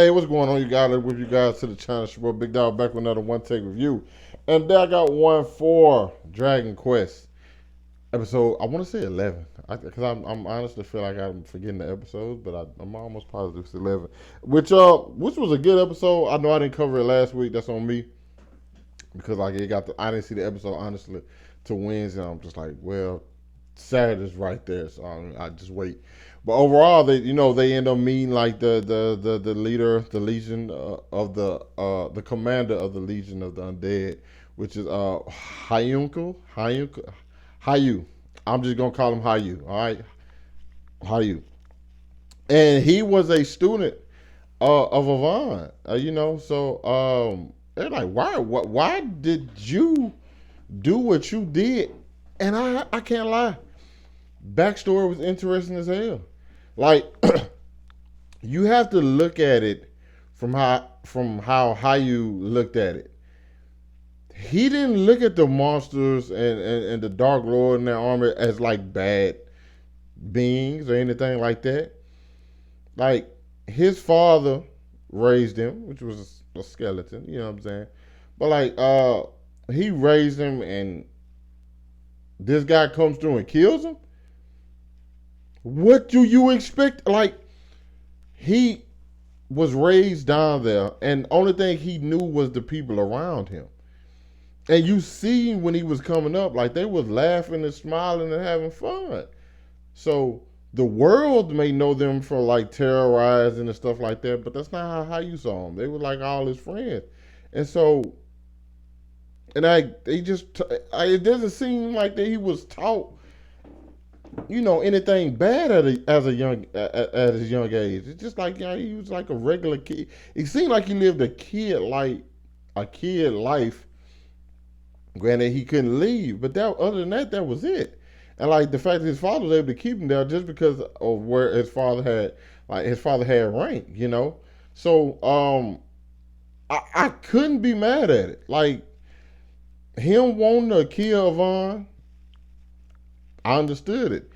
Hey, what's going on, you guys? With you guys to the channel. It's your boy Big Dog back with another one take review. And then I got one for Dragon Quest episode. I want to say 11 because I'm honestly feel like I'm forgetting the episodes, but I'm almost positive it's 11. Which was a good episode. I know I didn't cover it last week. That's on me because like I didn't see the episode honestly to Wednesday. I'm just like, well, Saturday's right there, so I just wait. But overall, they end up meeting like the leader, the legion of the commander of the legion of the undead, which is Hyu. I'm just gonna call him Hyu. All right, Hyu, and he was a student of Avan. They're like, why did you do what you did? And I can't lie, backstory was interesting as hell. Like you have to look at it from how you looked at it. He didn't look at the monsters and the Dark Lord and their armor as like bad beings or anything like that. Like his father raised him, which was a skeleton, you know what I'm saying? But like he raised him and this guy comes through and kills him. What do you expect? Like he was raised down there, and only thing he knew was the people around him. And you see when he was coming up, like they was laughing and smiling and having fun. So the world may know them for like terrorizing and stuff like that, but that's not how you saw them. They were like all his friends, and so and it doesn't seem like that he was taught anything bad at his young age. It's just like he was like a regular kid. It seemed like he lived a kid life. Granted, he couldn't leave, but other than that, that was it. And like the fact that his father was able to keep him there just because of where his father had rank. So I couldn't be mad at it. Like him wanting to kill Avan, I understood it.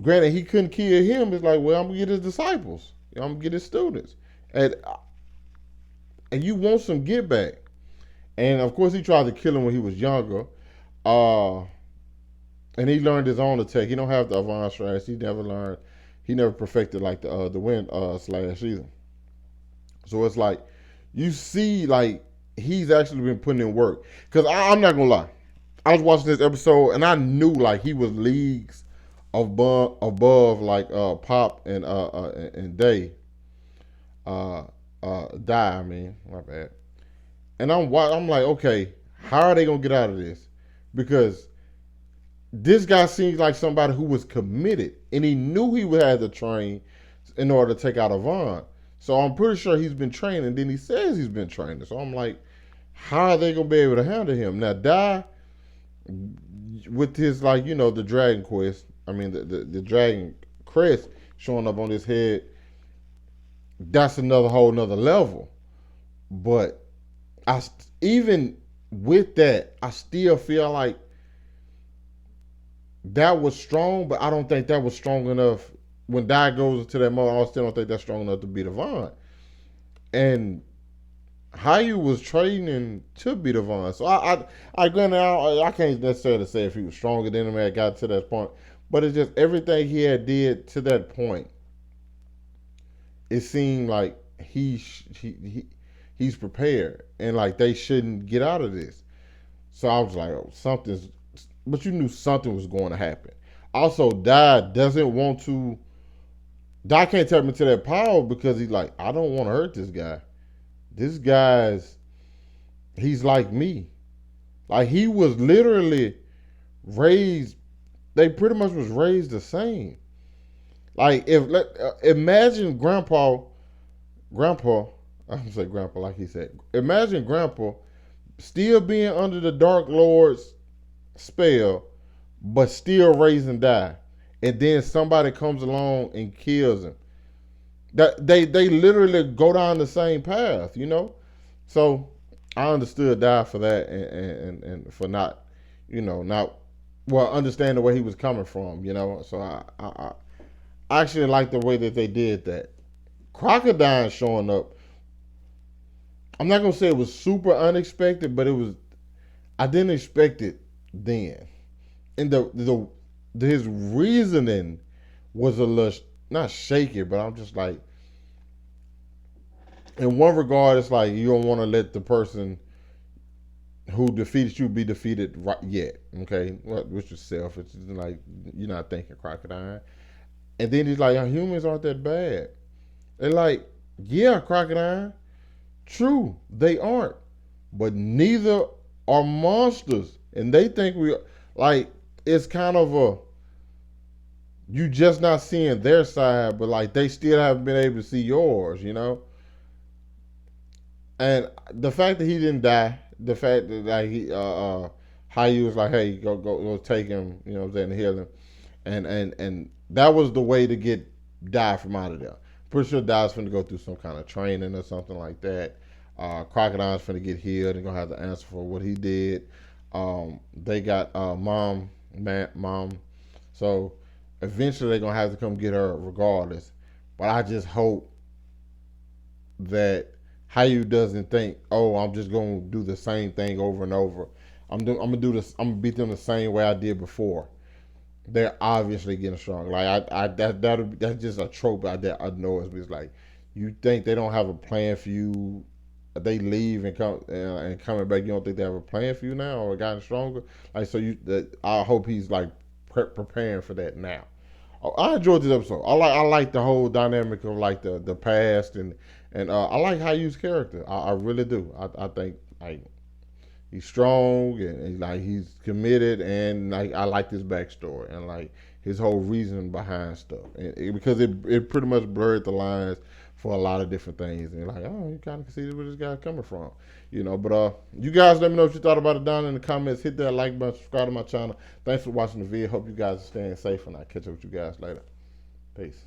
Granted, he couldn't kill him. It's like, well, I'm gonna get his disciples. I'm gonna get his students, and you want some get back. And of course, he tried to kill him when he was younger, uh, and he learned his own attack. He don't have the Avan Strash. He never learned. He never perfected like the wind slash either. So it's like you see, like he's actually been putting in work. Because I'm not gonna lie, I was watching this episode and I knew like he was leagues above like Pop and Day Die. I mean, my bad. And I'm like, okay, how are they gonna get out of this? Because this guy seems like somebody who was committed, and he knew he would have to train in order to take out Avan. So I'm pretty sure he's been training. And then he says he's been training. So I'm like, how are they gonna be able to handle him now? Die with his like the Dragon Quest. I mean the Dragon Crest showing up on his head. That's another whole another level. But I even with that, I still feel like that was strong, but I don't think that was strong enough. When Die goes into that mode, I still don't think that's strong enough to beat Avan. And Hyu was training to beat Avan. So I can't necessarily say if he was stronger than him and got to that point, but it's just everything he had did to that point. It seemed like he's prepared, and like they shouldn't get out of this. So I was like, oh, something's. But you knew something was going to happen. Also, Die doesn't want to. Die can't tap into that power because he's like, I don't want to hurt this guy. This guy's, he's like me. Like he was literally raised. They pretty much was raised the same. Like imagine grandpa. I'm gonna say grandpa like he said. Imagine grandpa still being under the Dark Lord's spell, but still raising Die, and then somebody comes along and kills him. That they literally go down the same path. So I understood Die for that, and for not, not well understand where he was coming from. So I actually like the way that they did that. Crocodile showing up, I'm not gonna say it was super unexpected, but it was. I didn't expect it then, and his reasoning was a little not shaky, but I'm just like, in one regard, it's like you don't want to let the person who defeated you be defeated right yet. Okay, which is selfish. It's like you're not thinking crocodile. And then he's like, humans aren't that bad. They're like, yeah, crocodile. True, they aren't, but neither are monsters. And they think we like it's kind of a you just not seeing their side, but like they still haven't been able to see yours, you know. And the fact that he didn't die, the fact that like how he was like, hey, go take him, you know what I'm saying, to heal him, and that was the way to get Die from out of there. Pretty sure Die's finna go through some kind of training or something like that. Crocodile's finna get healed and gonna have to answer for what he did. They got Mom. So eventually they're gonna have to come get her regardless. But I just hope that Hayu doesn't think, oh, I'm just gonna do the same thing over and over. I'm gonna do this. I'm gonna beat them the same way I did before. They're obviously getting strong. Like that's just a trope out there. I know it's like you think they don't have a plan for you. They leave and come and coming back. You don't think they have a plan for you now or gotten stronger. Like so, I hope he's like preparing for that now. I enjoyed this episode. I like the whole dynamic of like the past and I like Hayu's character. I really do. I think like he's strong and like he's committed and like I like his backstory and like his whole reason behind stuff because it pretty much blurred the lines for a lot of different things and like oh you kind of see where this guy's coming from, you know. But you guys let me know what you thought about it down in the comments. Hit that like button, subscribe to my channel. Thanks for watching the video. Hope you guys are staying safe and I'll catch up with you guys later. Peace.